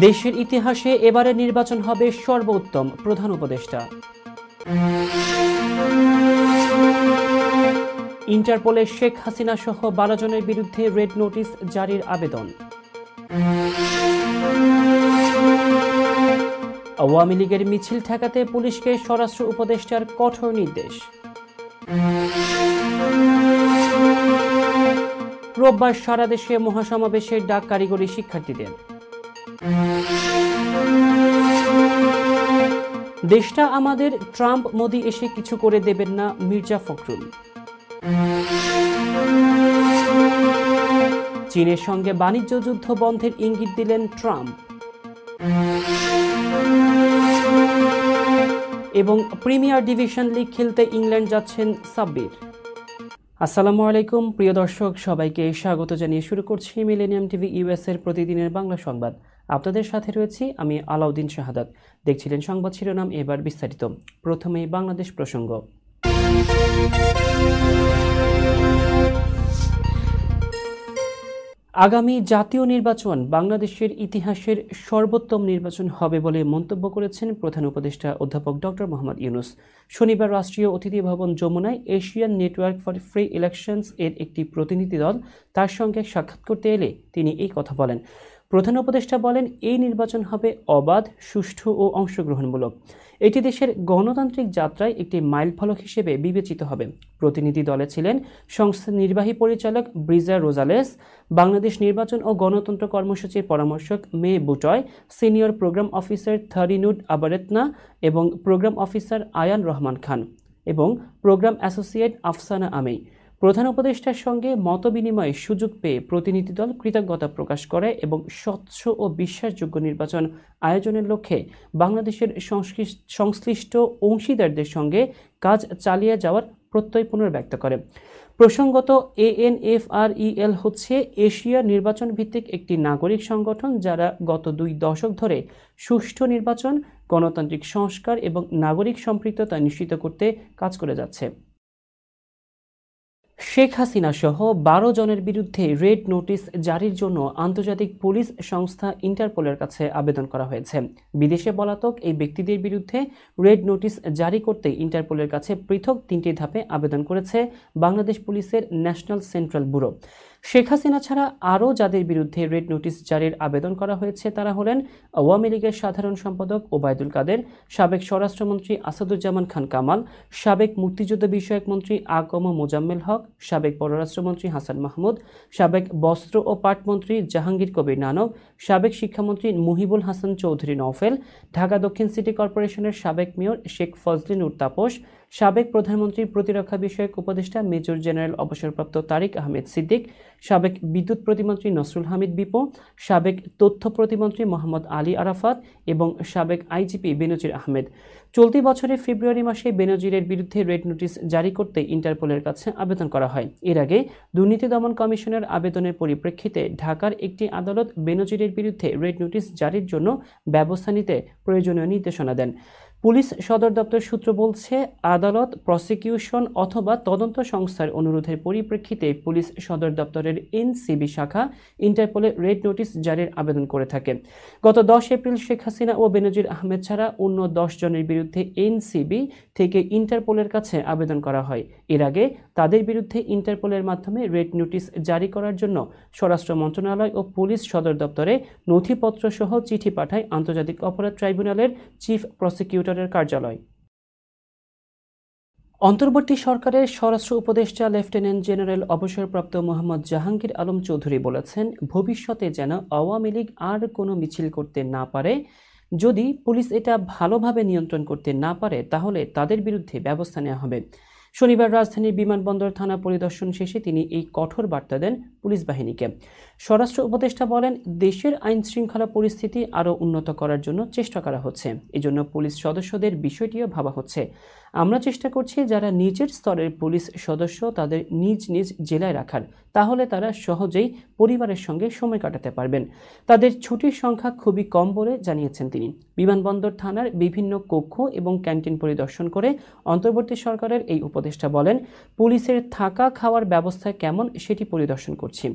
দেশের ইতিহাসে এবারের নির্বাচন হবে সর্বোত্তম, প্রধান উপদেষ্টা। ইন্টারপোলে শেখ হাসিনা সহ 12 জনের বিরুদ্ধে রেড নোটিশ জারির আবেদন। আওয়ামী লীগের মিছিল ঠেকাতে পুলিশকে স্বরাষ্ট্র উপদেষ্টার কঠোর নির্দেশ। রোববার সারা দেশে মহাসমাবেশের ডাক কারিগরি শিক্ষার্থীদের। দেশটা আমাদের, ট্রাম্প মোদি এসে কিছু করে দেবেন না, মির্জা ফখরুল। চীনের সঙ্গে বাণিজ্য যুদ্ধ বন্ধের ইঙ্গিত দিলেন ট্রাম্প। এবং প্রিমিয়ার ডিভিশন লিগ খেলতে ইংল্যান্ড যাচ্ছেন সাব্বির। আসসালামু আলাইকুম প্রিয় দর্শক, সবাইকে স্বাগত জানিয়ে শুরু করছি মিলেনিয়াম টিভি ইউএস এর প্রতিদিনের বাংলা সংবাদ। আপনাদের সাথে রয়েছি আমি আলাউদ্দিন শাহাদাত। দেখছিলেন সংবাদ শিরোনাম, এবার বিস্তারিত। প্রথমেই বাংলাদেশ প্রসঙ্গ। আগামী জাতীয় নির্বাচন বাংলাদেশের ইতিহাসের সর্বোত্তম নির্বাচন হবে বলে মন্তব্য করেছেন প্রধান উপদেষ্টা অধ্যাপক ডক্টর মোহাম্মদ ইউনূস। শনিবার রাষ্ট্রীয় অতিথি ভবন যমুনায় Asian network for free elections এর একটি প্রতিনিধি দল তার সঙ্গে সাক্ষাৎ করতে এলে তিনি এই কথা বলেন। প্রধান উপদেষ্টা বলেন, এই নির্বাচন হবে অবাধ, সুষ্ঠু ও অংশগ্রহণমূলক। এটি দেশের গণতান্ত্রিক যাত্রায় একটি মাইলফলক হিসেবে বিবেচিত হবে। প্রতিনিধি দলে ছিলেন সংস্থার নির্বাহী পরিচালক ব্রিজা রোজালেস, বাংলাদেশ নির্বাচন ও গণতন্ত্র কর্মসূচির পরামর্শক মে বুটয়, সিনিয়র প্রোগ্রাম অফিসার থারিনুড আবারেতনা এবং প্রোগ্রাম অফিসার আয়ান রহমান খান এবং প্রোগ্রাম অ্যাসোসিয়েট আফসানা আমেই। প্রধান উপদেষ্টার সঙ্গে মতবিনিময়ের সুযোগ পেয়ে প্রতিনিধি দল কৃতজ্ঞতা প্রকাশ করে এবং স্বচ্ছ ও বিশ্বাসযোগ্য নির্বাচন আয়োজনের লক্ষ্যে বাংলাদেশের সংশ্লিষ্ট অংশীদারদের সঙ্গে কাজ চালিয়ে যাওয়ার প্রত্যয় পুনর্ব্যক্ত করে। প্রসঙ্গত, ANFREL হচ্ছে এশিয়া নির্বাচন ভিত্তিক একটি নাগরিক সংগঠন যারা গত 2 দশক ধরে সুষ্ঠু নির্বাচন, গণতান্ত্রিক সংস্কার এবং নাগরিক সম্পৃক্ততা নিশ্চিত করতে কাজ করে যাচ্ছে। শেখ হাসিনা সহ 12 জনের বিরুদ্ধে রেড নোটিশ জারির জন্য আন্তর্জাতিক পুলিশ সংস্থা ইন্টারপোলের কাছে আবেদন করা হয়েছে। বিদেশে পলাতক এই ব্যক্তিদের বিরুদ্ধে রেড নোটিশ জারি করতে ইন্টারপোলের কাছে পৃথক 3টি ধাপে আবেদন করেছে বাংলাদেশ পুলিশের national central bureau. Sheikh Hasina ছাড়া আরও যাদের বিরুদ্ধে রেড নোটিশ জারির আবেদন করা হয়েছে তারা হলেন আওয়ামী লীগের সাধারণ সম্পাদক ওবায়দুল কাদের, সাবেক স্বরাষ্ট্রমন্ত্রী আসাদুজ্জামান খান কামাল, সাবেক মুক্তিযুদ্ধ বিষয়ক মন্ত্রী আকম মোজাম্মেল হক, সাবেক পররাষ্ট্রমন্ত্রী হাসান মাহমুদ, সাবেক বস্ত্র ও পাট মন্ত্রী জাহাঙ্গীর কবির নানক, সাবেক শিক্ষামন্ত্রী মুহিবুল হাসান চৌধুরী নওফেল, ঢাকা দক্ষিণ সিটি কর্পোরেশনের সাবেক মেয়র শেখ ফজলে নূর তাপস, সাবেক প্রধানমন্ত্রীর প্রতিরক্ষা বিষয়ক উপদেষ্টা মেজর জেনারেল অবসরপ্রাপ্ত তারিক আহমেদ সিদ্দিক, সাবেক বিদ্যুৎ প্রতিমন্ত্রী নসরুল হামিদ বিপু, সাবেক তথ্য প্রতিমন্ত্রী মোহাম্মদ আলী আরাফাত এবং সাবেক আইজিপি বেনজির আহমেদ। চলতি বছরের ফেব্রুয়ারি মাসে বেনজিরের বিরুদ্ধে রেড নোটিশ জারি করতে ইন্টারপোলের কাছে আবেদন করা হয়। এর আগে দুর্নীতি দমন কমিশনের আবেদনের পরিপ্রেক্ষিতে ঢাকার একটি আদালত বেনজিরের বিরুদ্ধে রেড নোটিশ জারির জন্য ব্যবস্থা নিতে প্রয়োজনীয় নির্দেশনা দেন। পুলিশ সদর দপ্তর সূত্র বলছে, আদালত, প্রসিকিউশন অথবা তদন্ত সংস্থার অনুরোধের পরিপ্রেক্ষিতে পুলিশ সদর দপ্তরের NCB শাখা ইন্টারপোলে রেড নোটিশ জারির আবেদন করে থাকে। গত 10 এপ্রিল শেখ হাসিনা ও বেনজির আহমেদ ছাড়া অন্য 10 জনের বিরুদ্ধে NCB থেকে ইন্টারপোলের কাছে আবেদন করা হয়। এর আগে তাদের বিরুদ্ধে ইন্টারপোলের মাধ্যমে রেড নোটিশ জারি করার জন্য স্বরাষ্ট্র মন্ত্রণালয় ও পুলিশ সদর দপ্তরে নথিপত্র সহ চিঠি পাঠায় আন্তর্জাতিক অপরাধ ট্রাইব্যুনালের চিফ প্রসিকিউটরের কার্যালয়। অন্তর্বর্তী সরকারের স্বরাষ্ট্র উপদেষ্টা লেফটেন্যান্ট জেনারেল অবসরপ্রাপ্ত মোহাম্মদ জাহাঙ্গীর আলম চৌধুরী বলেছেন, ভবিষ্যতে যেন আওয়ামী লীগ আর কোনো মিছিল করতে না পারে। যদি পুলিশ এটা ভালোভাবে নিয়ন্ত্রণ করতে না পারে তাহলে তাদের বিরুদ্ধে ব্যবস্থা নেওয়া হবে। শনিবার রাজধানীর বিমানবন্দর থানা পরিদর্শন শেষে তিনি এই কঠোর বার্তা দেন পুলিশ বাহিনীকে। স্বরাষ্ট্র উপদেষ্টা বলেন, দেশের আইন শৃঙ্খলা পরিস্থিতি আরও উন্নত করার জন্য চেষ্টা করা হচ্ছে। এজন্য পুলিশ সদস্যদের বিষয়টিও ভাবা হচ্ছে। আমরা চেষ্টা করছি যারা নিচের স্তরের পুলিশ সদস্য তাদের নিজ নিজ জেলায় রাখার, তাহলে তারা সহজেই পরিবারের সঙ্গে সময় কাটাতে পারবেন। তাদের ছুটির সংখ্যা খুবই কম বলে জানিয়েছেন তিনি। বিমানবন্দর থানার বিভিন্ন কক্ষ এবং ক্যান্টিন পরিদর্শন করে অন্তর্বর্তী সরকারের এই উপদেষ্টা বলেন, পুলিশের থাকা খাওয়ার ব্যবস্থা কেমন সেটি পরিদর্শন করছি।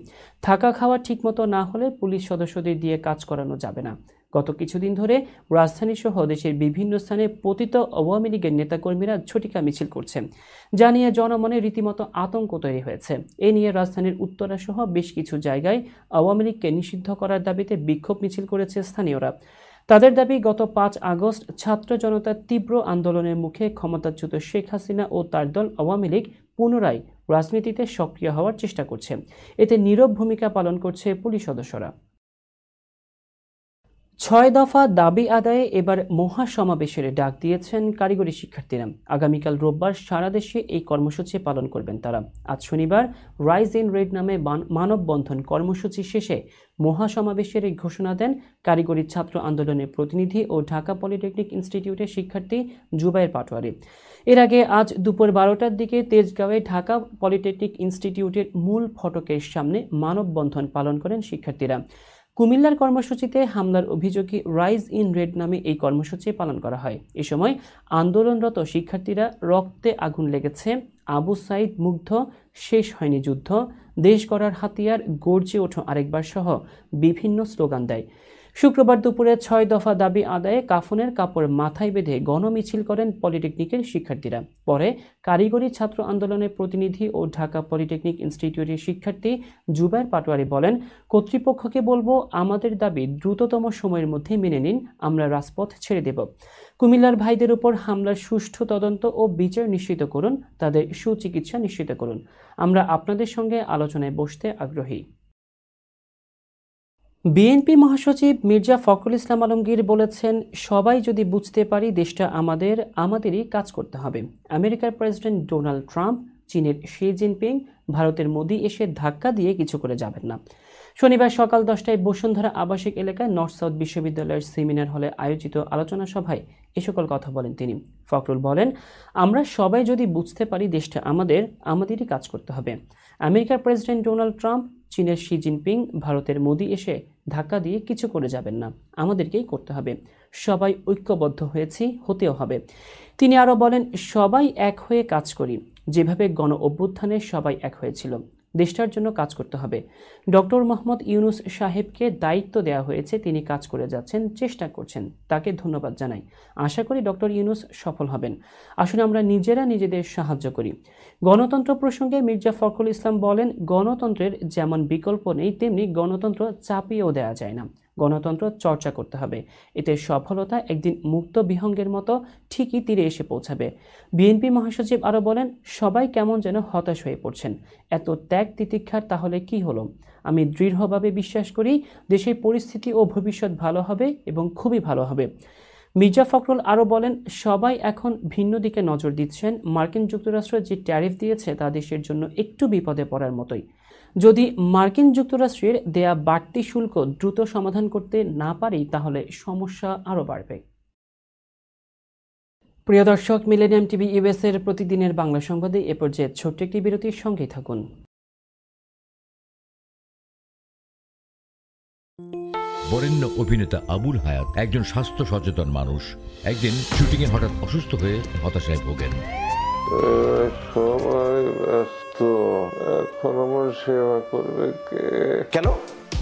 থাকা খাওয়া ঠিকমতো না হলে পুলিশ সদস্যদের দিয়ে কাজ করানো যাবে না। গত কিছুদিন ধরে রাজধানী সহ দেশের বিভিন্ন স্থানে পতিত আওয়ামী লীগের নেতাকর্মীরা ঝটিকা মিছিল করছে, যা নিয়ে জনমনে রীতিমতো আতঙ্ক তৈরি হয়েছে। এ নিয়ে রাজধানীর উত্তরা সহ বেশ কিছু জায়গায় আওয়ামী লীগকে নিষিদ্ধ করার দাবিতে বিক্ষোভ মিছিল করেছে স্থানীয়রা। তাদের দাবি, গত 5 আগস্ট ছাত্র জনতার তীব্র আন্দোলনের মুখে ক্ষমতাচ্যুত শেখ হাসিনা ও তার দল আওয়ামী লীগ পুনরায় রাজনীতিতে সক্রিয় হওয়ার চেষ্টা করছে। এতে নীরব ভূমিকা পালন করছে পুলিশ সদস্যরা। 6 দফা দাবি আদায়ে এবার মহাসমাবেশের ডাক দিয়েছেন কারিগরি শিক্ষার্থীরা। আগামীকাল রোববার সারা দেশে এই কর্মসূচি পালন করবেন তারা। আজ শনিবার রাইজ ইন রেড নামে মানববন্ধন কর্মসূচি শেষে মহাসমাবেশের এই ঘোষণা দেন কারিগরি ছাত্র আন্দোলনের প্রতিনিধি ও ঢাকা পলিটেকনিক ইনস্টিটিউটের শিক্ষার্থী জুবায়ের পাটোয়ারি। এর আগে আজ দুপুর 12টার দিকে তেজগাঁওয়ে ঢাকা পলিটেকনিক ইনস্টিটিউটের মূল ফটকের সামনে মানববন্ধন পালন করেন শিক্ষার্থীরা। কুমিল্লার কর্মসূচিতে হামলার অভিযোগে রাইজ ইন রেড নামে এই কর্মসূচি পালন করা হয়। এ সময় আন্দোলনরত শিক্ষার্থীরা রক্তে আগুন লেগেছে, আবু সাইদ মুগ্ধ, শেষ হয়নি যুদ্ধ, দেশ গড়ার হাতিয়ার, গর্জে ওঠো আরেকবার সহ বিভিন্ন স্লোগান দেয়। শুক্রবার দুপুরে 6 দফা দাবি আদায়ে কাফনের কাপড় মাথায় বেঁধে গণমিছিল করেন পলিটেকনিকের শিক্ষার্থীরা। পরে কারিগরি ছাত্র আন্দোলনের প্রতিনিধি ও ঢাকা পলিটেকনিক ইনস্টিটিউটের শিক্ষার্থী জুবায়ের পাটোয়ারি বলেন, কর্তৃপক্ষকে বলবো আমাদের দাবি দ্রুততম সময়ের মধ্যে মেনে নিন, আমরা রাজপথ ছেড়ে দেব। কুমিল্লার ভাইদের উপর হামলার সুষ্ঠু তদন্ত ও বিচার নিশ্চিত করুন, তাদের সুচিকিৎসা নিশ্চিত করুন। আমরা আপনাদের সঙ্গে আলোচনায় বসতে আগ্রহী। বিএনপি মহাসচিব মির্জা ফখরুল ইসলাম আলমগীর বলেছেন, সবাই যদি বুঝতে পারি দেশটা আমাদেরই কাজ করতে হবে। আমেরিকার প্রেসিডেন্ট ডোনাল্ড ট্রাম্প, চীনের শি জিনপিং, ভারতের মোদি এসে ধাক্কা দিয়ে কিছু করে যাবেন না। শনিবার সকাল 10টায় বসুন্ধরা আবাসিক এলাকায় নর্থ সাউথ বিশ্ববিদ্যালয়ের সেমিনার হলে আয়োজিত আলোচনা সভায় এ সকল কথা বলেন তিনি। ফখরুল বলেন, আমরা সবাই যদি বুঝতে পারি দেশটা আমাদেরই কাজ করতে হবে। আমেরিকার প্রেসিডেন্ট ডোনাল্ড ট্রাম্প, চীনের শি জিনপিং, ভারতের মোদি এসে ধাক্কা দিয়ে কিছু করে যাবেন না, আমাদেরকেই করতে হবে। সবাই ঐক্যবদ্ধ হয়েছি, হতেও হবে। তিনি আরও বলেন, সবাই এক হয়ে কাজ করি, যেভাবে গণ অভ্যুত্থানে সবাই এক হয়েছিল। দেশটার জন্য কাজ করতে হবে। ডক্টর মোহাম্মদ ইউনূস সাহেবকে দায়িত্ব দেওয়া হয়েছে, তিনি কাজ করে যাচ্ছেন, চেষ্টা করছেন, তাকে ধন্যবাদ জানাই। আশা করি ডক্টর ইউনূস সফল হবেন। আসলে আমরা নিজেরা নিজেদের সাহায্য করি। গণতন্ত্র প্রসঙ্গে মির্জা ফখরুল ইসলাম বলেন, গণতন্ত্রের যেমন বিকল্প নেই, তেমনি গণতন্ত্র চাপিয়েও দেওয়া যায় না। গণতন্ত্র চর্চা করতে হবে, এতে সফলতা একদিন মুক্ত বিহঙ্গের মতো ঠিকই তীরে এসে পৌঁছাবে। বিএনপি মহাসচিব আরও বলেন, সবাই কেমন যেন হতাশ হয়ে পড়ছেন, এত ত্যাগ তিতিক্ষার তাহলে কি হলো? আমি দৃঢ়ভাবে বিশ্বাস করি দেশের পরিস্থিতি ও ভবিষ্যৎ ভালো হবে এবং খুবই ভালো হবে। মির্জা ফখরুল আরও বলেন, সবাই এখন ভিন্ন দিকে নজর দিচ্ছেন। মার্কিন যুক্তরাষ্ট্র যে ট্যারিফ দিয়েছে তা দেশের জন্য একটু বিপদে পড়ার মতোই। যদি মার্কিন যুক্তরাষ্ট্রের দেয়া বাড়তি শুল্ক দ্রুত সমাধান করতে না পারি, তাহলে সমস্যা আরও বাড়বে। প্রিয় দর্শক, মিলেনিয়াম টিভি ইউএস এর প্রতিদিনের বাংলা সংবাদে এ পর্যায়ে ছোট্ট একটি বিরতির সঙ্গেই থাকুন। বরেণ্য অভিনেতা আবুল হায়াত একজন স্বাস্থ্য সচেতন মানুষ। একদিন শুটিংয়ে হঠাৎ অসুস্থ হয়ে হতাশায় ভোগেন। সবাই ব্যস্ত, এখন আমার সেবা করবে কে? কেন?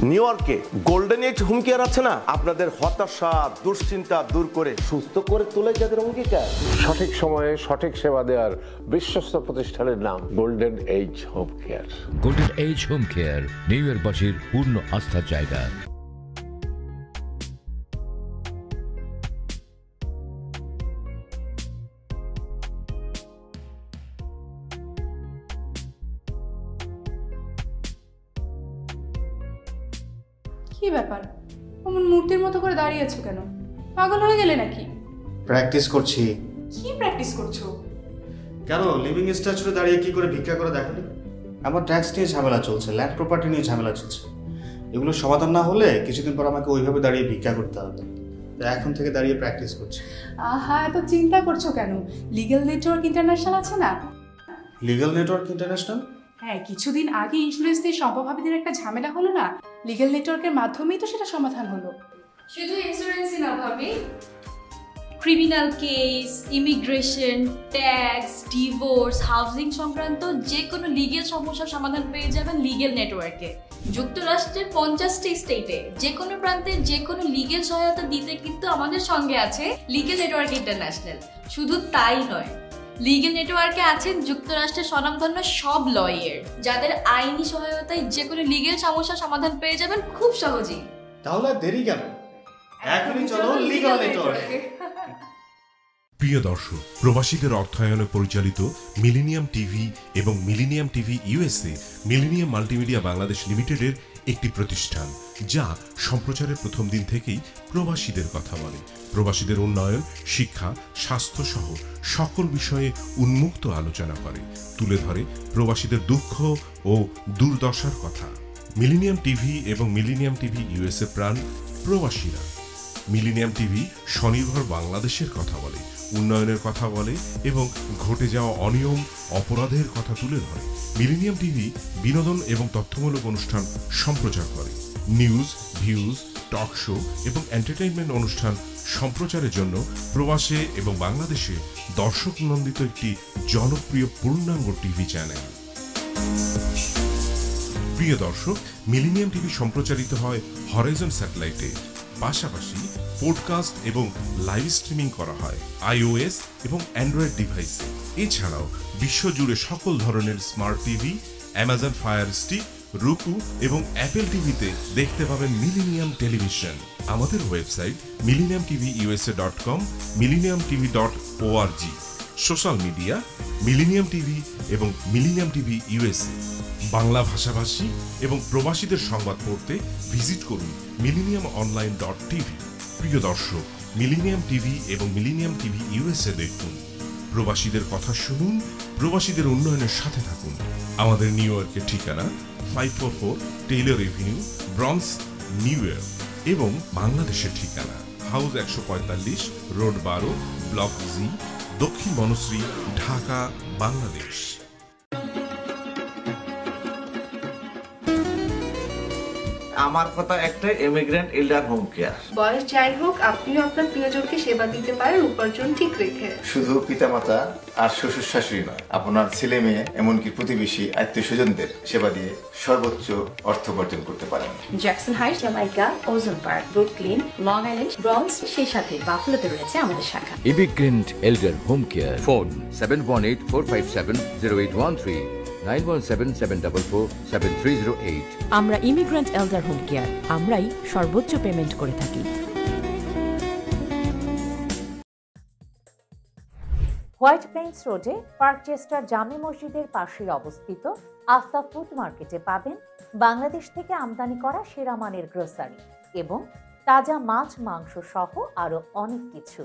নিউ ইয়র্কে গোল্ডেন এজ হোম কেয়ার আছে না, আপনাদের হতাশা দুশ্চিন্তা দূর করে সুস্থ করে তোলে যাদের অঙ্গীকার। সঠিক সময়ে সঠিক সেবা দেওয়ার বিশ্বস্ত প্রতিষ্ঠানের নাম Golden Age Home Care. Golden Age Home Care New ইয়র্কবাসীর পূর্ণ আস্থার জায়গা। কি ব্যাপার, অমন মূর্তির মতো করে দাঁড়িয়ে আছো কেন? পাগল হয়ে গেলে নাকি? প্র্যাকটিস করছি। কি প্র্যাকটিস করছো? কেন লিভিং স্ট্যাচুরে দাঁড়িয়ে কি করে ভিক্ষা করে দেখনি? আমার ট্যাক্স নিয়ে ঝামেলা চলছে, ল্যান্ড প্রপার্টি নিয়ে ঝামেলা চলছে। এগুলো সমাধান না হলে কিছুদিন পর আমাকে ওইভাবে দাঁড়িয়ে ভিক্ষা করতে হবে। তাই এখন থেকে দাঁড়িয়ে প্র্যাকটিস করছি। আহা, এত চিন্তা করছো কেন? লিগ্যাল নেটওয়ার্ক ইন্টারন্যাশনাল আছে না? Legal network international? হ্যাঁ, কিছুদিন আগে ইন্স্যুরেন্স দিয়ে সম্পভাবিদের একটা ঝামেলা হলো না, লিগ্যাল নেটওয়ার্কের মাধ্যমেই তো সেটা সমাধান হলো। শুধু ইন্স্যুরেন্সই না ভাবি, criminal case, immigration, tax, divorce, housing সংক্রান্ত যে কোনো লিগ্যাল সমস্যার সমাধান পেয়ে যাবেন লিগ্যাল নেটওয়ার্কে। যুক্তরাষ্ট্রের 50টি স্টেটে যে কোনো প্রান্তে যে কোনো লিগেল সহায়তা দিতে কিন্তু আমাদের সঙ্গে আছে লিগেল নেটওয়ার্ক ইন্টারন্যাশনাল। শুধু তাই নয়, লিগেল নেটওয়ার্কে আছেন যুক্তরাষ্ট্রের স্বনামধন্য সব লয়ার, যাদের আইনি সহায়তায় যে কোনো লিগেল সমস্যার সমাধান পেয়ে যাবেন খুব সহজেই। তাহলে আর দেরি কেন, এখনই চলো লিগ্যাল নেটওয়ার্কে। প্রিয় দর্শক, প্রবাসীদের অর্থায়নে পরিচালিত মিলেনিয়াম টিভি এবং millennium TV USA millennium multimedia Bangladesh লিমিটেডের একটি প্রতিষ্ঠান, যা সম্প্রচারের প্রথম দিন থেকেই প্রবাসীদের কথা বলে। প্রবাসীদের উন্নয়ন, শিক্ষা, স্বাস্থ্য সহ সকল বিষয়ে উন্মুক্ত আলোচনা করে, তুলে ধরে প্রবাসীদের দুঃখ ও দুর্দশার কথা। মিলেনিয়াম টিভি এবং মিলেনিয়াম টিভি ইউএসএ প্রাণ প্রবাসীরা। মিলেনিয়াম টিভি স্বনির্ভর বাংলাদেশের কথা বলে, উন্নয়নের কথা বলে এবং ঘটে যাওয়া অনিয়ম, অপরাধের কথা তুলে ধরে। মিলেনিয়াম টিভি বিনোদন এবং তথ্যমূলক অনুষ্ঠান সম্প্রচার করে। নিউজ, ভিউজ, টক শো এবং এন্টারটেইনমেন্ট অনুষ্ঠান সম্প্রচারের জন্য প্রবাসে এবং বাংলাদেশে দর্শক নন্দিত একটি জনপ্রিয় পূর্ণাঙ্গ টিভি চ্যানেল। প্রিয় দর্শক, মিলেনিয়াম টিভি সম্প্রচারিত হয় হরাইজন স্যাটেলাইটে, পাশাপাশি পডকাস্ট এবং লাইভ স্ট্রিমিং করা হয় iOS এবং অ্যান্ড্রয়েড ডিভাইসে। এছাড়াও বিশ্বজুড়ে সকল ধরনের smart TV, Amazon fire stick, রুকু এবং অ্যাপেল টিভিতে দেখতে পাবেন মিলেনিয়াম টেলিভিশন। আমাদের website millenniumtvusa.com, millenniumtv.org। Social media millennium TV এবং মিলেনিয়াম টিভি ইউএসএ। বাংলা ভাষাভাষী এবং প্রবাসীদের সংবাদ পড়তে ভিজিট করুন millenniumonline.tv। প্রিয় দর্শক, মিলেনিয়াম টিভি এবং মিলেনিয়াম টিভি ইউএসএ দেখুন, প্রবাসীদের কথা শুনুন, প্রবাসীদের উন্নয়নের সাথে থাকুন। আমাদের নিউ ইয়র্কের ঠিকানা 544 Taylor Avenue, bronze, New York এবং বাংলাদেশের ঠিকানা হাউস 145, রোড 12, ব্লক জি, দক্ষিণ বনশ্রী, ঢাকা, বাংলাদেশ। আমার কথা একটাই, ইমিগ্রেন্ট এল্ডার হোম কেয়ার। বয়স যাই হোক, আপনিও আপনার প্রিয়জনকে সেবা দিতে পারেন উপার্জন ঠিক রেখে। শুধু পিতামাতা আর শ্বশুর শাশুড়ি নয়, আপনার ছেলে মেয়ে এমনকি প্রতিবেশী আত্মীয় স্বজনদের সেবা দিয়ে সর্বোচ্চ অর্থ উপার্জন করতে পারেন। জ্যাকসন হাইটস, জামাইকা, ওজন park, Brooklyn, long island, bronze, সেই সাথে বাফলোতে রয়েছে আমাদের শাখা। Immigrant এল্ডার home care. ফোন 7184570813, 9177447308। আমরা ইমিগ্রেন্ট এল্ডার হোম কেয়ার, আমরাই সর্বোচ্চ পেমেন্ট করে থাকি। হোয়াইট প্লেন্স রোডে পার্কচেস্টার জামে মসজিদের পাশে অবস্থিত আফতাব ফুড মার্কেটে পাবেন বাংলাদেশ থেকে আমদানি করা সেরা মানের গ্রোসারি এবং তাজা মাছ, মাংস সহ আরো অনেক কিছু,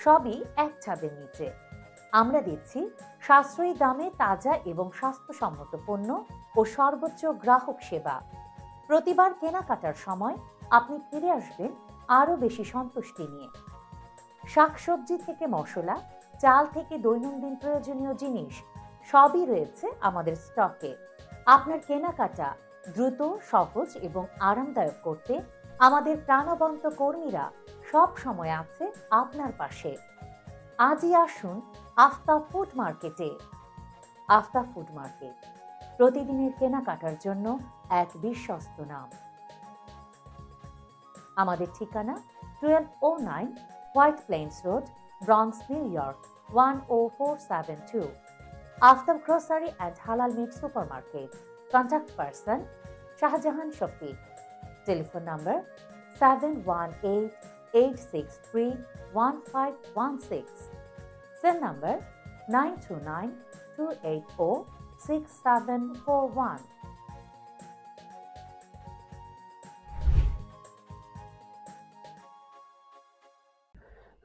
সবই এক ছাদের নিচে। আমরা দিচ্ছি সাশ্রয়ী দামে তাজা এবং স্বাস্থ্যসম্মত পণ্য ও সর্বোচ্চ গ্রাহক সেবা। প্রতিবার কেনাকাটার সময় আপনি ফিরে আসবেন আরো বেশি সন্তুষ্টি নিয়ে। শাকসবজি থেকে মশলা, চাল থেকে দৈনন্দিন প্রয়োজনীয় জিনিস সবই রয়েছে আমাদের স্টকে। আপনার কেনাকাটা দ্রুত, সহজ এবং আরামদায়ক করতে আমাদের প্রাণবন্ত কর্মীরা সব সময় আছে আপনার পাশে। আজই আসুন আফতাব ফুড মার্কেটে। আফতাব ফুড মার্কেট, প্রতিদিনের কেনাকাটার জন্য এক বিশ্বস্ত নাম। আমাদের ঠিকানা 1209 White Plains Road, Bronx, New York 10472। Aftab grocery and halal meat supermarket. Contact person Shahjahan Shafiq. Telephone number 7188631516। Cell number 9292806741।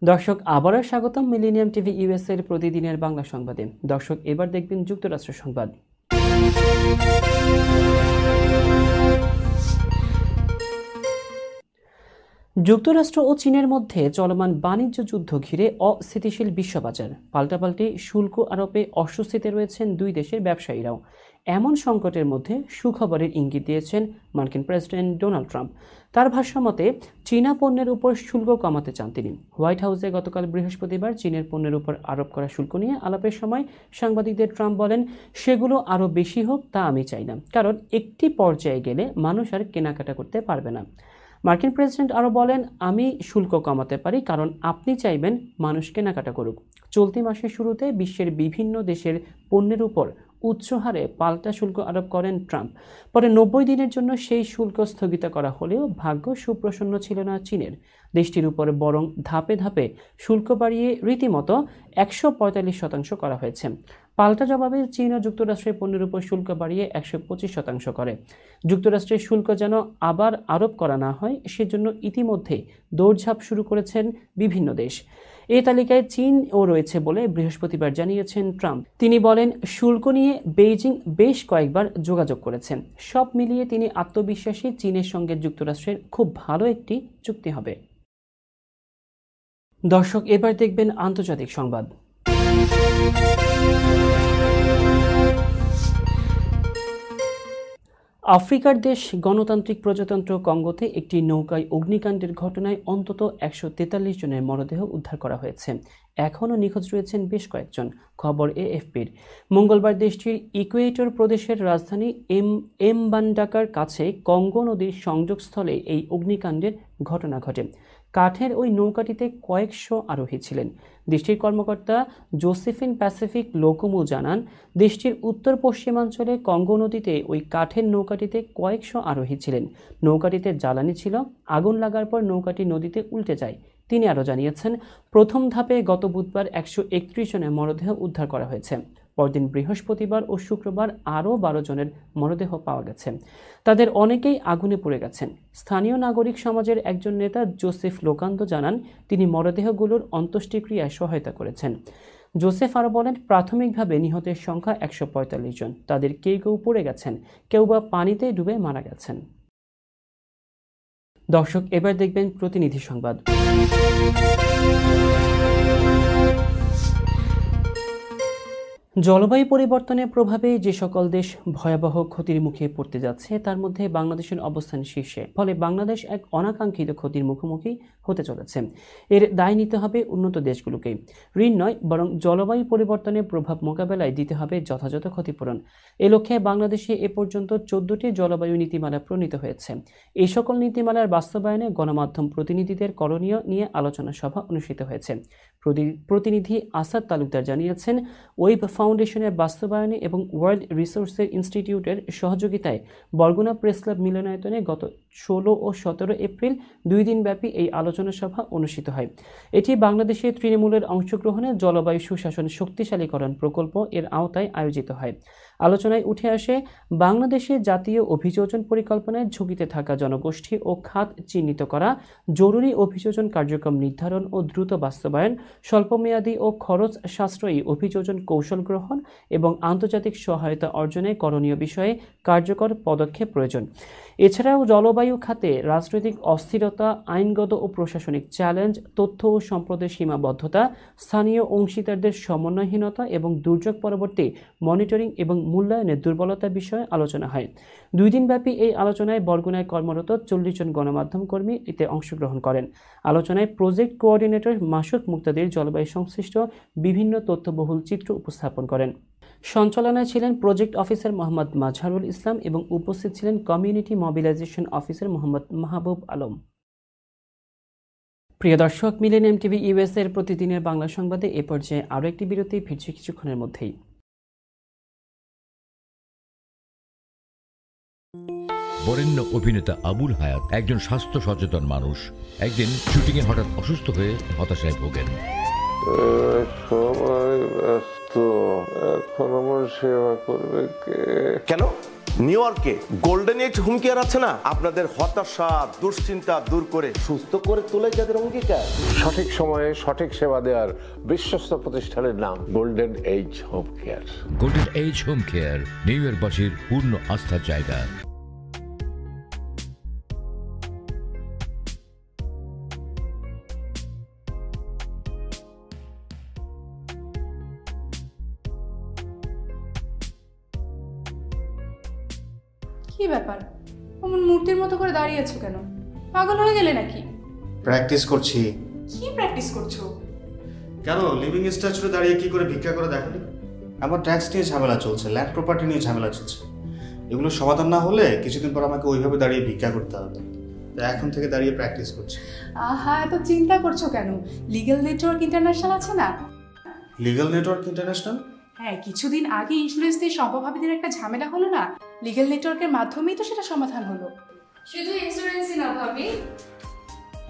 দর্শক, আবারও স্বাগতম মিলেনিয়াম টিভি ইউএসএর প্রতিদিনের বাংলা সংবাদে। দর্শক, এবার দেখবেন যুক্তরাষ্ট্র সংবাদ। যুক্তরাষ্ট্র ও চীনের মধ্যে চলমান বাণিজ্য যুদ্ধ ঘিরে অস্থিতিশীল বিশ্ববাজার। পাল্টাপাল্টি শুল্ক আরোপে অস্বস্তিতে রয়েছেন দুই দেশের ব্যবসায়ীরাও। এমন সংকটের মধ্যে সুখবরের ইঙ্গিত দিয়েছেন মার্কিন প্রেসিডেন্ট ডোনাল্ড ট্রাম্প। তার ভাষ্য মতে চীনা পণ্যের উপর শুল্ক কমাতে চান তিনি। হোয়াইট হাউসে গতকাল বৃহস্পতিবার চীনের পণ্যের উপর আরোপ করা শুল্ক নিয়ে আলাপের সময় সাংবাদিকদের ট্রাম্প বলেন, সেগুলো আরও বেশি হোক তা আমি চাই না, কারণ একটি পর্যায়ে গেলে মানুষ আর কেনাকাটা করতে পারবে না। মার্কিন প্রেসিডেন্ট আরও বলেন, আমি শুল্ক কমাতে পারি কারণ আপনি চাইবেন মানুষ কেনাকাটা করুক। চলতি মাসের শুরুতে বিশ্বের বিভিন্ন দেশের পণ্যের উপর উচ্চ হারে পাল্টা শুল্ক আরোপ করেন ট্রাম্প। পরে 90 দিনের জন্য সেই শুল্ক স্থগিত করা হলেও ভাগ্য সুপ্রসন্ন ছিল না চীনের। দেশটির উপর বরং ধাপে ধাপে শুল্ক বাড়িয়ে রীতিমতো 145% করা হয়েছে। পাল্টা জবাবে চীন ও যুক্তরাষ্ট্রের পণ্যের উপর শুল্ক বাড়িয়ে 125% করে। যুক্তরাষ্ট্রের শুল্ক যেন আবার আরোপ করা না হয় সেজন্য ইতিমধ্যে দৌড়ঝাঁপ শুরু করেছেন বিভিন্ন দেশ। এই তালিকায় চীনও রয়েছে বলে বৃহস্পতিবার জানিয়েছেন ট্রাম্প। তিনি বলেন, শুল্ক নিয়ে বেইজিং বেশ কয়েকবার যোগাযোগ করেছেন। সব মিলিয়ে তিনি আত্মবিশ্বাসী চীনের সঙ্গে যুক্তরাষ্ট্রের খুব ভালো একটি চুক্তি হবে। দর্শক, এবার দেখবেন আন্তর্জাতিক সংবাদ। আফ্রিকার দেশ গণতান্ত্রিক প্রজাতন্ত্র কঙ্গোতে একটি নৌকায় অগ্নিকাণ্ডের ঘটনায় অন্তত 143 জনের মরদেহ উদ্ধার করা হয়েছে। এখনও নিখোঁজ রয়েছেন বেশ কয়েকজন, খবর এএফপির। মঙ্গলবার দেশটির ইকুয়েটর প্রদেশের রাজধানী এমবান্ডাকার কাছে কঙ্গো নদীর সংযোগস্থলে এই অগ্নিকাণ্ডের ঘটনা ঘটে। কাঠের ওই নৌকাটিতে কয়েকশো আরোহী ছিলেন। দেশটির কর্মকর্তা জোসেফিন প্যাসিফিক লোকোমো জানান, দেশটির উত্তর পশ্চিমাঞ্চলে কঙ্গো নদীতে ওই কাঠের নৌকাটিতে কয়েকশো আরোহী ছিলেন। নৌকাটিতে জ্বালানি ছিল। আগুন লাগার পর নৌকাটি নদীতে উল্টে যায়। তিনি আরও জানিয়েছেন, প্রথম ধাপে গত বুধবার 131 জনের মরদেহ উদ্ধার করা হয়েছে। পরদিন বৃহস্পতিবার ও শুক্রবার আরও 12 জনের মরদেহ পাওয়া গেছে। তাদের অনেকেই আগুনে পুড়ে গেছেন। স্থানীয় নাগরিক সমাজের একজন নেতা জোসেফ লোকান্দো জানান, তিনি মরদেহগুলোর অন্ত্যেষ্টিক্রিয়ায় সহায়তা করেছেন। জোসেফ আরও বলেন, প্রাথমিকভাবে নিহতের সংখ্যা 145 জন। তাদের কেউ কেউ পড়ে গেছেন, কেউ বা পানিতে ডুবে মারা গেছেন। দর্শক, এবার দেখবেন প্রতিনিধি সংবাদ। জলবায়ু পরিবর্তনের প্রভাবে যে সকল দেশ ভয়াবহ ক্ষতির মুখে পড়তে যাচ্ছে তার মধ্যে বাংলাদেশের অবস্থান শীর্ষে। ফলে বাংলাদেশ এক অনাকাঙ্ক্ষিত ক্ষতির মুখোমুখি হতে চলেছে। এর দায় নিতে হবে উন্নত দেশগুলোকে। ঋণ নয়, বরং জলবায়ু পরিবর্তনের প্রভাব মোকাবেলায় দিতে হবে যথাযথ ক্ষতিপূরণ। এ লক্ষ্যে বাংলাদেশে এ পর্যন্ত 14টি জলবায়ু নীতিমালা প্রণীত হয়েছে। এই সকল নীতিমালার বাস্তবায়নে গণমাধ্যম প্রতিনিধিদের করণীয় নিয়ে আলোচনা সভা অনুষ্ঠিত হয়েছে। প্রতিনিধি আসাদ তালুকদার জানিয়েছেন, ওয়েব ফাউন্ডেশনের বাস্তবায়নে এবং ওয়ার্ল্ড রিসোর্সেস ইনস্টিটিউটের সহযোগিতায় বরগুনা প্রেস ক্লাব মিলনায়তনে গত 16 ও 17 এপ্রিল 2 দিনব্যাপী এই আলোচনা সভা অনুষ্ঠিত হয়। এটি বাংলাদেশের তৃণমূলের অংশগ্রহণে জলবায়ু সুশাসন শক্তিশালীকরণ প্রকল্প এর আওতায় আয়োজিত হয়। আলোচনায় উঠে আসে, বাংলাদেশের জাতীয় অভিযোজন পরিকল্পনায় ঝুঁকিতে থাকা জনগোষ্ঠী ও খাত চিহ্নিত করা, জরুরি অভিযোজন কার্যক্রম নির্ধারণ ও দ্রুত বাস্তবায়ন, স্বল্পমেয়াদী ও খরচ সাশ্রয়ী অভিযোজন কৌশল গ্রহণ এবং আন্তর্জাতিক সহায়তা অর্জনে করণীয় বিষয়ে কার্যকর পদক্ষেপ প্রয়োজন। এছাড়াও জলবায়ু খাতে রাজনৈতিক অস্থিরতা, আইনগত ও প্রশাসনিক চ্যালেঞ্জ, তথ্য ও সম্পদের সীমাবদ্ধতা, স্থানীয় অংশীদারদের সমন্বয়হীনতা এবং দুর্যোগ পরবর্তী মনিটরিং এবং মূল্যায়নের দুর্বলতা বিষয়ে আলোচনা হয়। 2 দিনব্যাপী এই আলোচনায় বরগুনায় কর্মরত 40 জন গণমাধ্যম কর্মী এতে অংশগ্রহণ করেন। আলোচনায় প্রজেক্ট কোঅর্ডিনেটর মাসুদ মুক্তাদির জলবায়ু সংশ্লিষ্ট বিভিন্ন তথ্যবহুল চিত্র উপস্থাপন করেন। সঞ্চালনায় ছিলেন প্রজেক্ট অফিসার মোহাম্মদ মাজহারুল ইসলাম এবং উপস্থিত ছিলেন community mobilisation officer Mohammad Mahbub Alam. প্রিয় দর্শক, মিলেনিয়াম টিভি ইউএস এর প্রতিদিনের বাংলা সংবাদে এ পর্যায়ে আরও একটি বিরতি ফিরছে কিছুক্ষণের মধ্যেই। বরেণ্য অভিনেতা আবুল হায়াত একজন স্বাস্থ্য সচেতন মানুষ। একদিন শুটিংয়ে হঠাৎ অসুস্থ হয়ে হতাশায় ভোগেন। সবাই ব্যস্ত, এখন আমার সেবা করবে কে? কেন? নিউ ইয়র্কে গোল্ডেন এইজ হোম কেয়ার আছে না, আপনাদের হতাশা দুশ্চিন্তা দূর করে সুস্থ করে তোলে যাদের অঙ্গীকার। সঠিক সময়ে সঠিক সেবা দেওয়ার বিশ্বস্ত প্রতিষ্ঠানের নাম Golden Age Home Care. Golden Age Home Care New ইয়র্কবাসীর পূর্ণ আস্থার জায়গা। কি ব্যাপার, অমন মূর্তির মতো করে দাঁড়িয়ে আছো কেন? পাগল হয়ে গেলে নাকি? প্র্যাকটিস করছি। কি প্র্যাকটিস করছো? কেন লিভিং স্ট্যাচুতে দাঁড়িয়ে কি করে ভিক্ষা করে দেখো? আমার ট্যাক্স নিয়ে ঝামেলা চলছে, ল্যান্ড প্রপার্টি নিয়ে ঝামেলা চলছে। এগুলো সমাধান না হলে কিছুদিন পর আমাকে ওইভাবে দাঁড়িয়ে ভিক্ষা করতে হবে। তাই এখন থেকে দাঁড়িয়ে প্র্যাকটিস করছি। আহা, এত চিন্তা করছো কেন? লিগ্যাল নেটওয়ার্ক ইন্টারন্যাশনাল আছে না? Legal network international? হ্যাঁ, কিছুদিন আগে ইন্স্যুরেন্স দিয়ে সম্পভাবীদের একটা ঝামেলা হলো না? লিগ্যাল নেটওয়ার্কের মাধ্যমেই তো সেটা সমাধান হলো। শুধু ইন্স্যুরেন্সই না ভাবি,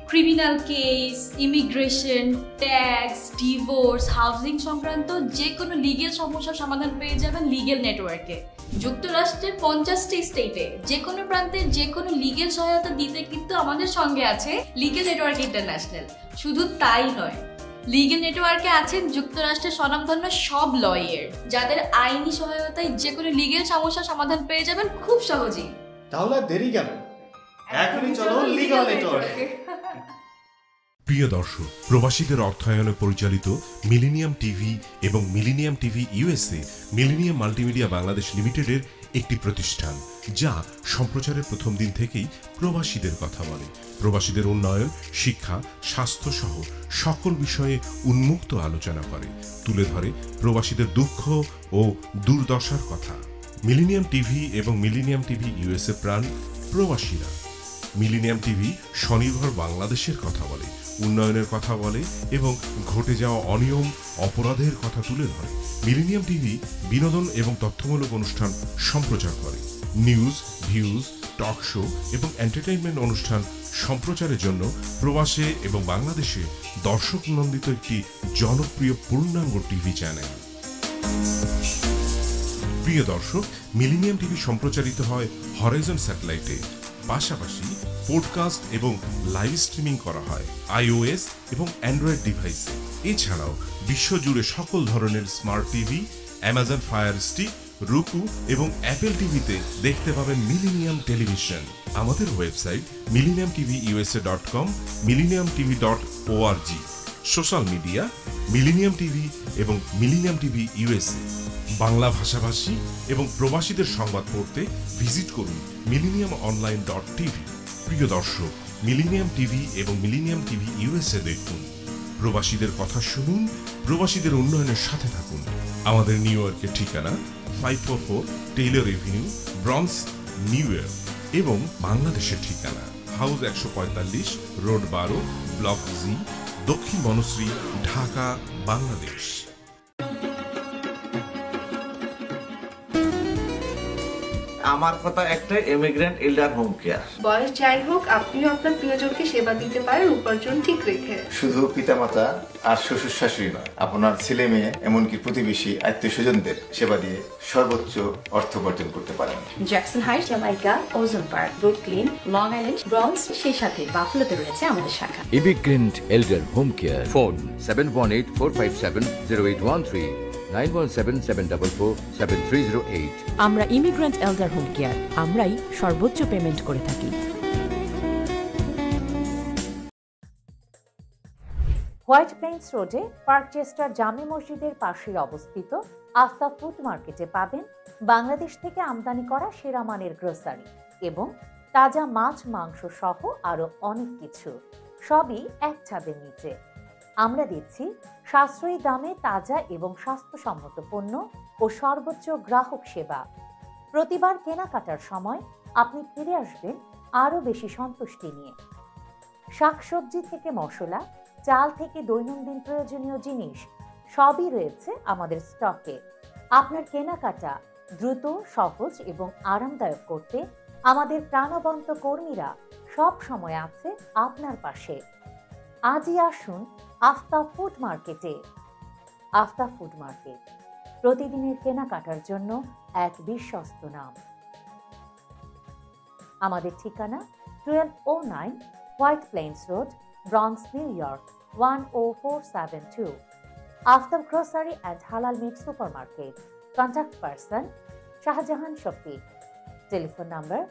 criminal case, immigration, tax, divorce, housing সংক্রান্ত যে কোনো লিগেল সমস্যার সমাধান পেয়ে যাবেন লিগেল নেটওয়ার্কে। যুক্তরাষ্ট্রের 50টি স্টেটে যে কোনো প্রান্তে যে কোনো লিগেল সহায়তা দিতে কিন্তু আমাদের সঙ্গে আছে লিগেল নেটওয়ার্ক ইন্টারন্যাশনাল। শুধু তাই নয়, লিগেল নেটওয়ার্কে আছেন যুক্তরাষ্ট্রের স্বনামধন্য সব লয়ার, যাদের আইনি সহায়তায় যে কোনো লিগেল সমস্যার সমাধান পেয়ে যাবেন খুব সহজেই। তাহলে দেরি কেন? এখনই চলো লিগ্যাল নেটওয়ার্কে। প্রিয় দর্শক, প্রবাসীদের অর্থায়নে পরিচালিত মিলেনিয়াম টিভি এবং millennium TV USA millennium multimedia Bangladesh লিমিটেডের একটি প্রতিষ্ঠান, যা সম্প্রচারের প্রথম দিন থেকেই প্রবাসীদের কথা বলে। প্রবাসীদের উন্নয়ন, শিক্ষা, স্বাস্থ্য সহ সকল বিষয়ে উন্মুক্ত আলোচনা করে, তুলে ধরে প্রবাসীদের দুঃখ ও দুর্দশার কথা। মিলেনিয়াম টিভি এবং মিলেনিয়াম টিভি ইউএসএ প্রাণ প্রবাসীরা। মিলেনিয়াম টিভি স্বনির্ভর বাংলাদেশের কথা বলে, উন্নয়নের কথা বলে এবং ঘটে যাওয়া অনিয়ম, অপরাধের কথা তুলে ধরে। মিলেনিয়াম টিভি বিনোদন এবং তথ্যমূলক অনুষ্ঠান সম্প্রচার করে। নিউজ, ভিউজ, টক শো এবং এন্টারটেইনমেন্ট অনুষ্ঠান সম্প্রচারের জন্য প্রবাসে এবং বাংলাদেশে দর্শক নন্দিত একটি জনপ্রিয় পূর্ণাঙ্গ টিভি চ্যানেল। প্রিয় দর্শক, মিলেনিয়াম টিভি সম্প্রচারিত হয় হরাইজন স্যাটেলাইটে। পাশাপাশি পডকাস্ট এবং লাইভ স্ট্রিমিং করা হয় iOS এবং অ্যান্ড্রয়েড ডিভাইসে। এছাড়াও বিশ্বজুড়ে সকল ধরনের smart TV, Amazon fire stick, রুকু এবং অ্যাপেল টিভিতে দেখতে পাবেন মিলেনিয়াম টেলিভিশন। আমাদের website millenniumtvusa.com, millenniumtv.org। Social media millennium TV এবং মিলেনিয়াম টিভি ইউএসএ। বাংলা ভাষাভাষী এবং প্রবাসীদের সংবাদ পড়তে ভিজিট করুন millenniumonline.tv। প্রিয় দর্শক, মিলেনিয়াম টিভি এবং মিলেনিয়াম টিভি ইউএসএ দেখুন। প্রবাসীদের কথা শুনুন, প্রবাসীদের উন্নয়নের সাথে থাকুন। আমাদের নিউ ইয়র্কের ঠিকানা 544 Taylor Avenue, bronze, New York এবং বাংলাদেশের ঠিকানা হাউস 145, রোড 12, ব্লক জি, দক্ষিণ বনশ্রী, ঢাকা, বাংলাদেশ। আমার কথা একটাই, ইমিগ্রেন্ট এল্ডার হোম কেয়ার। বয়স যাই হোক, আপনিও আপনার প্রিয়জনকে সেবা দিতে পারেন উপার্জন ঠিক রেখে। শুধু পিতামাতা আর শ্বশুর শাশুড়ি নয়, আপনার ছেলে মেয়ে এমনকি প্রতিবেশী আত্মীয় স্বজনদের সেবা দিয়ে সর্বোচ্চ অর্থ উপার্জন করতে পারেন। জ্যাকসন হাইটস, জামাইকা, ওজন park, Brooklyn, long island, bronze, সেই সাথে বাফলোতে রয়েছে আমাদের শাখা। Immigrant এল্ডার home care. ফোন 7184570813, 9177447308। আমরা ইমিগ্রেন্ট এল্ডার হোম কেয়ার, আমরাই সর্বোচ্চ পেমেন্ট করে থাকি। হোয়াইট প্লেন্স রোডে পার্কচেস্টার জামে মসজিদের পাশেই অবস্থিত আফতাব ফুড মার্কেটে পাবেন বাংলাদেশ থেকে আমদানি করা সেরা মানের গ্রোসারি এবং তাজা মাছ, মাংস সহ আরো অনেক কিছু, সবই এক ছাদের নিচে। আমরা দিচ্ছি সাশ্রয়ী দামে তাজা এবং স্বাস্থ্যসম্মত পণ্য ও সর্বোচ্চ গ্রাহক সেবা। প্রতিবার কেনাকাটার সময় আপনি ফিরে আসবেন আরো বেশি সন্তুষ্টি নিয়ে। শাকসবজি থেকে মশলা, চাল থেকে দৈনন্দিন প্রয়োজনীয় জিনিস সবই রয়েছে আমাদের স্টকে। আপনার কেনাকাটা দ্রুত, সহজ এবং আরামদায়ক করতে আমাদের প্রাণবন্ত কর্মীরা সব সময় আছে আপনার পাশে। আজই আসুন আফতাব ফুড মার্কেটে। আফতাব ফুড মার্কেট, প্রতিদিনের কেনাকাটার জন্য এক বিশ্বস্ত নাম। আমাদের ঠিকানা 1209 White Plains Road, Bronx, New York 10472। Aftab grocery and halal meat supermarket. Contact person Shahjahan Shafiq. Telephone number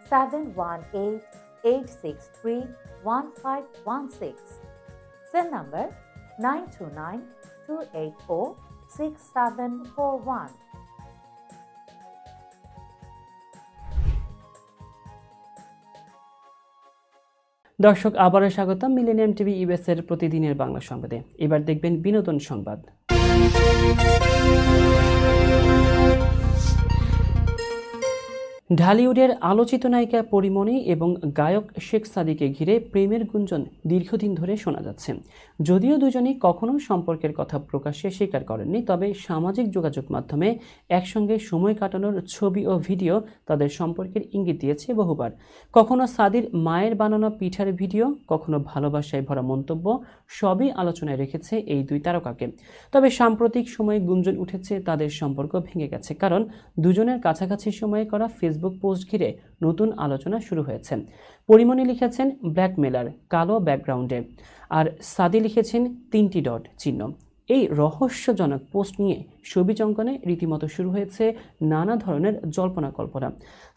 7188631516। Cell number 9292806741। দর্শক আবারও স্বাগতম মিলেনিয়াম টিভি ইউএস এর প্রতিদিনের বাংলা সংবাদে। এবার দেখবেন বিনোদন সংবাদ। ঢালিউডের আলোচিত নায়িকা পরিমণি এবং গায়ক শেখ সাদিকে ঘিরে প্রেমের গুঞ্জন দীর্ঘদিন ধরে শোনা যাচ্ছে। যদিও দুজনই কখনো সম্পর্কের কথা প্রকাশ্যে স্বীকার করেননি, তবে সামাজিক যোগাযোগ মাধ্যমে একসঙ্গে সময় কাটানোর ছবি ও ভিডিও তাদের সম্পর্কের ইঙ্গিত দিয়েছে বহুবার। কখনো সাদির মায়ের বানানো পিঠার ভিডিও, কখনো ভালোবাসায় ভরা মন্তব্য, সবই আলোচনায় রেখেছে এই দুই তারকাকে। তবে সাম্প্রতিক সময়ে গুঞ্জন উঠেছে তাদের সম্পর্ক ভেঙে গেছে, কারণ দুজনের কাছাকাছি সময়ে করা ফেসবুক পোস্ট ঘিরে নতুন আলোচনা শুরু হয়েছে। পরিমণি লিখেছেন ব্ল্যাকমেলার কালো ব্যাকগ্রাউন্ডে, আর সাদি লিখেছেন 3টি ডট চিহ্ন। এই রহস্যজনক পোস্ট নিয়ে ছবি অঙ্কনে রীতিমতো শুরু হয়েছে নানা ধরনের জল্পনা কল্পনা।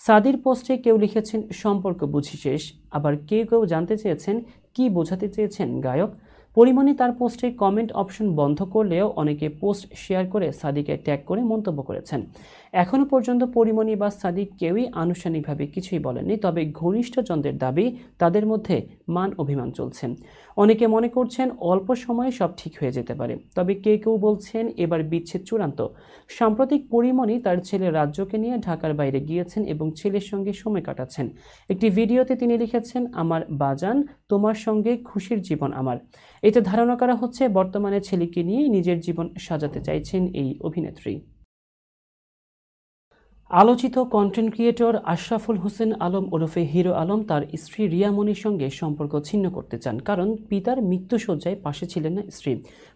সাদির পোস্টে কেউ লিখেছেন সম্পর্ক বুঝি শেষ, আবার কেউ কেউ জানতে চেয়েছেন কি বোঝাতে চেয়েছেন গায়ক। পরিমণি তার পোস্টে কমেন্ট অপশন বন্ধ করলেও অনেকে পোস্ট শেয়ার করে সাদিকে ট্যাগ করে মন্তব্য করেছেন। এখনও পর্যন্ত পরিমণি বা সাদিক কেউই আনুষ্ঠানিকভাবে কিছুই বলেননি, তবে ঘনিষ্ঠজনদের দাবি তাদের মধ্যে মান অভিমান চলছে। অনেকে মনে করছেন অল্প সময়ে সব ঠিক হয়ে যেতে পারে, তবে কেউ কেউ বলছেন এবার বিচ্ছেদ চূড়ান্ত। সাম্প্রতিক পরিমণি তার ছেলে রাজ্যকে নিয়ে ঢাকার বাইরে গিয়েছেন এবং ছেলের সঙ্গে সময় কাটাচ্ছেন। একটি ভিডিওতে তিনি লিখেছেন, আমার বাজান তোমার সঙ্গে খুশির জীবন আমার। এতে ধারণা করা হচ্ছে বর্তমানে ছেলেকে নিয়ে নিজের জীবন সাজাতে চাইছেন এই অভিনেত্রী। আলোচিত কন্টেন্ট ক্রিয়েটর আশরাফুল হোসেন আলম ওরফে হিরো আলম তার স্ত্রী রিয়া মনির সঙ্গে সম্পর্ক ছিন্ন করতে চান, কারণ পিতার মৃত্যুশয্যায় পাশে ছিলেন না স্ত্রী।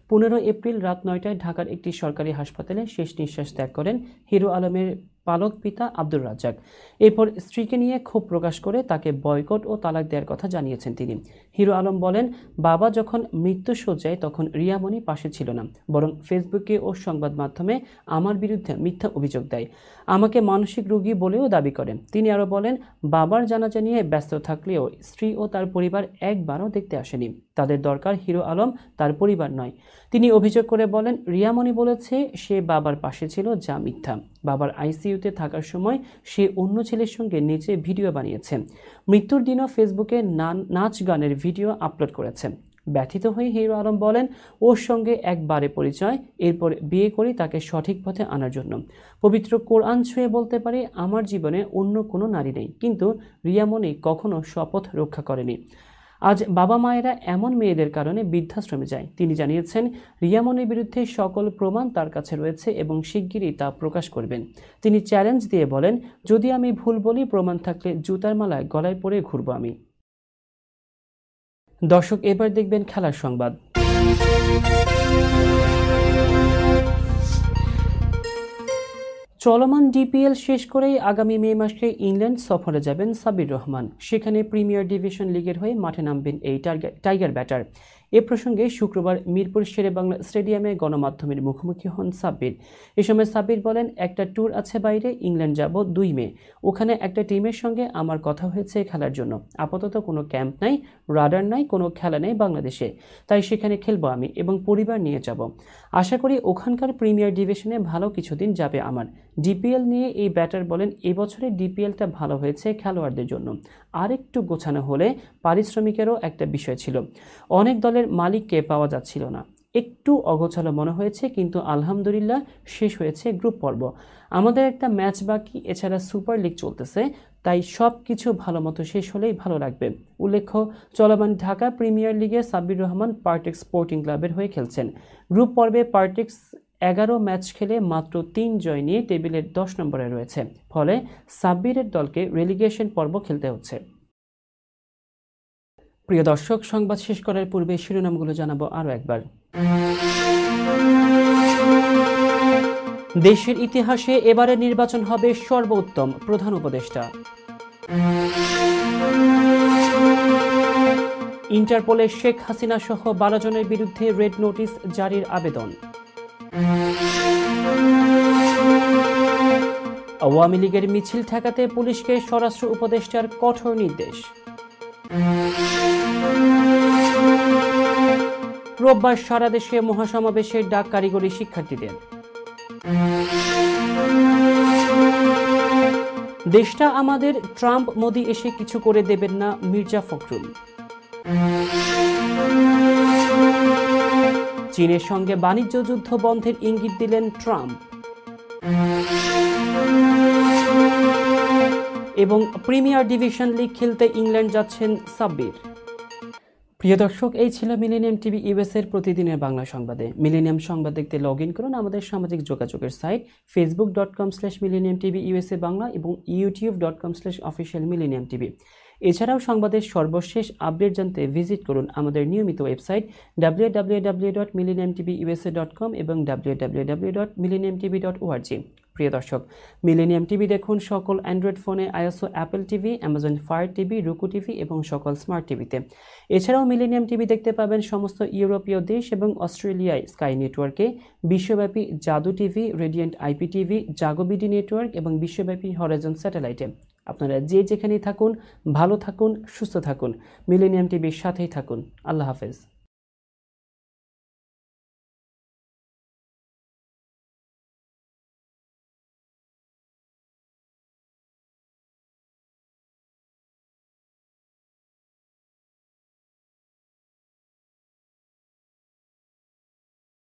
15 এপ্রিল রাত 9টায় ঢাকার একটি সরকারি হাসপাতালে শেষ নিঃশ্বাস ত্যাগ করেন হিরো আলমের পালক পিতা আব্দুর রাজ্জাক। এরপর স্ত্রীকে নিয়ে ক্ষোভ প্রকাশ করে তাকে বয়কট ও তালাক দেওয়ার কথা জানিয়েছেন তিনি। হিরো আলম বলেন, বাবা যখন মৃত্যুশয্যায় তখন রিয়ামণি পাশে ছিল না, বরং ফেসবুকে ও সংবাদ মাধ্যমে আমার বিরুদ্ধে মিথ্যা অভিযোগ দেয়, আমাকে মানসিক রোগী বলেও দাবি করেন। তিনি আরও বলেন, বাবার জানাজা নিয়ে ব্যস্ত থাকলেও স্ত্রী ও তার পরিবার একবারও দেখতে আসেনি। তাদের দরকার হিরো আলম, তার পরিবার নয়। তিনি অভিযোগ করে বলেন, রিয়ামণি বলেছে সে বাবার পাশে ছিল, যা মিথ্যা। বাবার আইসিইউতে থাকার সময় সে অন্য ছেলের সঙ্গে নিচে ভিডিও বানিয়েছে। মৃত্যুর দিনও ফেসবুকে নাচ গানের ভিডিও আপলোড করেছে। ব্যথিত হয়ে হিরো আলম বলেন, ওর সঙ্গে একবারে পরিচয়, এরপর বিয়ে করি তাকে সঠিক পথে আনার জন্য। পবিত্র কোরআন ছুঁয়ে বলতে পারি, আমার জীবনে অন্য কোনো নারী নেই, কিন্তু রিয়ামণি কখনো শপথ রক্ষা করেনি। আজ বাবা মায়েরা এমন মেয়েদের কারণে বৃদ্ধাশ্রমে যায়। তিনি জানিয়েছেন, রিয়ামণির বিরুদ্ধে সকল প্রমাণ তার কাছে রয়েছে এবং শিগগিরই তা প্রকাশ করবেন। তিনি চ্যালেঞ্জ দিয়ে বলেন, যদি আমি ভুল বলি, প্রমাণ থাকলে জুতার মালায় গলায় পরে ঘুরব আমি। দর্শক এবার দেখবেন খেলার সংবাদ। চলমান ডিপিএল শেষ করেই আগামী মে মাসে ইংল্যান্ড সফরে যাবেন সাব্বির রহমান। সেখানে প্রিমিয়ার ডিভিশন লিগের হয়ে মাঠে নামবেন এই টাইগার ব্যাটার। এ প্রসঙ্গে শুক্রবার মিরপুর শেরেবাংলা স্টেডিয়ামে গণমাধ্যমের মুখোমুখি হন সাব্বির। এ সময় সাব্বির বলেন, একটা ট্যুর আছে বাইরে, ইংল্যান্ড যাব 2 মে। ওখানে একটা টিমের সঙ্গে আমার কথা হয়েছে খেলার জন্য। আপাতত কোনো ক্যাম্প নাই, রাডার নাই, কোনো খেলা নেই বাংলাদেশে, তাই সেখানে খেলবো আমি এবং পরিবার নিয়ে যাব। আশা করি ওখানকার প্রিমিয়ার ডিভিশনে ভালো কিছুদিন যাবে আমার। ডিপিএল নিয়ে এই ব্যাটার বলেন, এবছরে ডিপিএলটা ভালো হয়েছে খেলোয়াড়দের জন্য, আর একটু গোছানো হলে পারিশ্রমিকেরও একটা বিষয় ছিল। অনেক দলের মালিককে পাওয়া যাচ্ছিল না, একটু অগোছালো মনে হয়েছে, কিন্তু আলহামদুলিল্লাহ শেষ হয়েছে গ্রুপ পর্ব। আমাদের একটা ম্যাচ বাকি, এছাড়া সুপার লিগ চলতেছে, তাই সব কিছু ভালো মতো শেষ হলেই ভালো লাগবে। উল্লেখ্য, চলমান ঢাকা প্রিমিয়ার লিগে সাব্বির রহমান পার্টেক্স স্পোর্টিং ক্লাবের হয়ে খেলছেন। গ্রুপ পর্বে পার্টেক্স 11 ম্যাচ খেলে মাত্র 3 জয় নিয়ে টেবিলের 10 নম্বরে রয়েছে, ফলে সাব্বিরের দলকে রেলিগেশন পর্ব খেলতে হচ্ছে। প্রিয় দর্শক, সংবাদ শেষ করার পূর্বে শিরোনামগুলো জানাবো আরও একবার। দেশের ইতিহাসে এবারের নির্বাচন হবে সর্বোত্তম, প্রধান উপদেষ্টা। ইন্টারপোলে শেখ হাসিনা সহ 12 জনের বিরুদ্ধে রেড নোটিশ জারির আবেদন। আওয়ামী লীগের মিছিল ঠেকাতে পুলিশকে স্বরাষ্ট্র উপদেষ্টার কঠোর নির্দেশ। রোববার সারা দেশে মহাসমাবেশের ডাক কারিগরি শিক্ষার্থীদের। দেশটা আমাদের, ট্রাম্প মোদি এসে কিছু করে দেবেন না, মির্জা ফখরুল। চীনের সঙ্গে বাণিজ্য যুদ্ধ বন্ধের ইঙ্গিত দিলেন ট্রাম্প। এবং প্রিমিয়ার ডিভিশন লিগ খেলতে ইংল্যান্ড যাচ্ছেন সাব্বির। প্রিয় দর্শক, এই ছিল মিলেনিয়াম টিভি ইউএস এর প্রতিদিনের বাংলা সংবাদে। মিলেনিয়াম সংবাদ দেখতে লগ ইন করুন আমাদের সামাজিক যোগাযোগের সাইট facebook.com/millenniumtvUSA বাংলা এবং youtube.com/officialmillenniumtv। এছাড়াও সংবাদের সর্বশেষ আপডেট জানতে ভিজিট করুন আমাদের নিয়মিত ওয়েবসাইট www.millenniumtvusa.com এবং www.millenniumtv.org। প্রিয় দর্শক, মিলেনিয়াম টিভি দেখুন সকল অ্যান্ড্রয়েড ফোনে, ISO Apple TV, Amazon fire TV, রুকু টিভি এবং সকল স্মার্ট টিভিতে। এছাড়াও মিলেনিয়াম টিভি দেখতে পাবেন সমস্ত ইউরোপীয় দেশ এবং অস্ট্রেলিয়ায় স্কাই নেটওয়ার্কে, বিশ্বব্যাপী জাদু TV, radiant IP TV, JagoBD network এবং বিশ্বব্যাপী হরাইজন স্যাটেলাইটে। আপনারা যে যেখানেই থাকুন, ভালো থাকুন, সুস্থ থাকুন, মিলেনিয়াম টিভির সাথেই থাকুন। আল্লাহ হাফেজ।